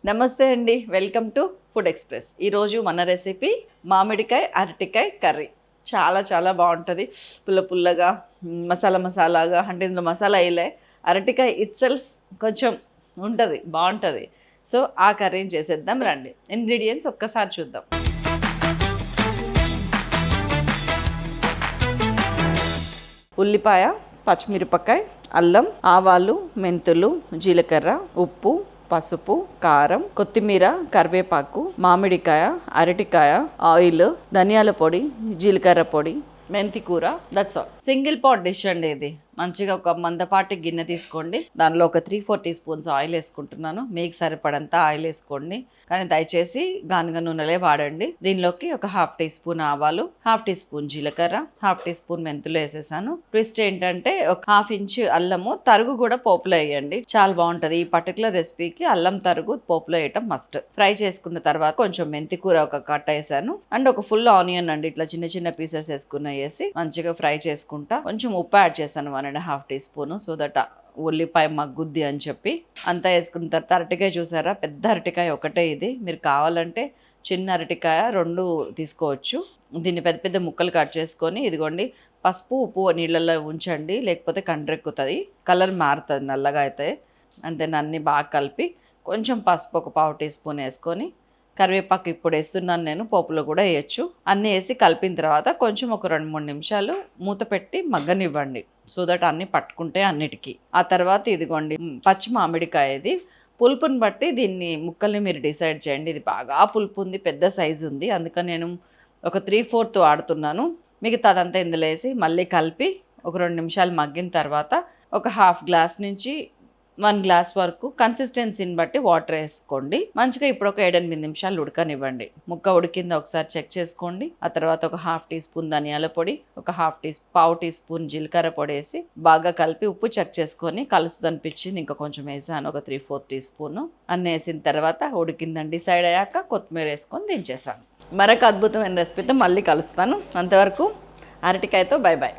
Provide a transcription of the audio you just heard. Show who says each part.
Speaker 1: నమస్తే అండి, welcome to food express. ఈరోజు మన రెసిపీ మామిడికాయ అరటికాయ కర్రీ. చాలా బాగుంటుంది. పుల్లగా మసాలాగా, అంటే ఇందులో మసాలా వేయలే, అరటికాయ ఇట్సెల్ఫ్ కొంచెం ఉంటుంది, బాగుంటుంది. సో ఆ కర్రీని చేసేద్దాం రండి. ఇంగ్రీడియంట్స్ ఒక్కసారి చూద్దాం. ఉల్లిపాయ, పచ్చిమిరపకాయ, అల్లం, ఆవాలు, మెంతులు, జీలకర్ర, ఉప్పు, పసుపు, కారం, కొత్తిమీర, కరివేపాకు, మామిడికాయ, అరటికాయ, ఆయిల్, ధనియాల పొడి, జీలకర్ర పొడి, మెంతి కూర. That's all. Single pot dish అండి ఇది. మంచిగా ఒక మందపాటి గిన్నె తీసుకోండి. దానిలో ఒక 3-4 టీ స్పూన్స్ ఆయిల్ వేసుకుంటున్నాను. మీకు సరిపడంత ఆయిల్ వేసుకోండి, కానీ దయచేసి గానుగ నూనెలే వాడండి. దీనిలోకి ఒక 1/2 టీ స్పూన్ ఆవాలు, 1/2 టీ స్పూన్ జీలకర్ర, 1/2 టీ స్పూన్ మెంతులు వేసేసాను. ట్విస్ట్ ఏంటంటే ఒక 1/2 ఇంచు అల్లము తరుగు కూడా పోపులో వేయండి, చాలా బాగుంటుంది. ఈ పర్టికులర్ రెసిపీకి అల్లం తరుగు పోపులో వేయటం మస్ట్. ఫ్రై చేసుకున్న తర్వాత కొంచెం మెంతి కూర ఒక కట్ వేసాను, అండ్ ఒక ఫుల్ ఆనియన్ అండి ఇట్లా చిన్న పీసెస్ వేసి మంచిగా ఫ్రై చేసుకుంటా. కొంచెం ఉప్పు యాడ్ చేశాను, 1.5 టీ స్పూన్, సో దట్ ఉల్లిపాయ మగ్గుద్ది అని చెప్పి. అంతా వేసుకున్న తర్వాత అరటికాయ చూసారా, పెద్ద అరటికాయ ఒకటే ఇది. మీరు కావాలంటే చిన్న అరటికాయ 2 తీసుకోవచ్చు. దీన్ని పెద్ద ముక్కలు కట్ చేసుకొని ఇదిగోండి పసుపు ఉప్పు నీళ్ళల్లో ఉంచండి, లేకపోతే కండ్రెక్కుతుంది, కలర్ మారుతుంది నల్లగా అయితే. అంతే, అన్నీ బాగా కలిపి కొంచెం పసుపు ఒక 1/2 టీ స్పూన్ వేసుకొని, కరివేపాకు ఇప్పుడు వేస్తున్నాను నేను, పోపులో కూడా వేయచ్చు. అన్నీ వేసి కలిపిన తర్వాత కొంచెం ఒక 2-3 నిమిషాలు మూత పెట్టి మగ్గనివ్వండి, సో దట్ అన్నీ పట్టుకుంటే అన్నిటికీ. ఆ తర్వాత ఇదిగోండి పచ్చి మామిడికాయ. ఇది పులుపుని బట్టి దీన్ని ముక్కల్ని మీరు డిసైడ్ చేయండి. ఇది బాగా పులుపు ఉంది, పెద్ద సైజు ఉంది, అందుకని నేను ఒక 3/4 వాడుతున్నాను. మిగతాదంతా ఇందులో వేసి మళ్ళీ కలిపి ఒక 2 నిమిషాలు మగ్గిన తర్వాత ఒక 1/2 గ్లాస్ నుంచి 1 గ్లాస్ వరకు కన్సిస్టెన్సీని బట్టి వాటర్ వేసుకోండి. మంచిగా ఇప్పుడు ఒక 7-8 నిమిషాలు ఉడకనివ్వండి. ముక్క ఉడికిందో ఒకసారి చెక్ చేసుకోండి. ఆ తర్వాత ఒక 1/2 టీ స్పూన్ ధనియాల పొడి, ఒక 1/2 టీ స్పూన్ జీలకర్ర పొడి వేసి బాగా కలిపి ఉప్పు చెక్ చేసుకొని, కలుసుదనిపించింది ఇంకా కొంచెం వేసాను, ఒక 3/4 టీ స్పూన్. అన్నీ వేసిన తర్వాత ఉడికిందండి సైడ్ అయ్యాక కొత్తిమీర వేసుకొని దించేసాను. మరొక అద్భుతమైన రెసిపీతో మళ్ళీ కలుస్తాను. అంతవరకు అరటికాయతో బై బాయ్.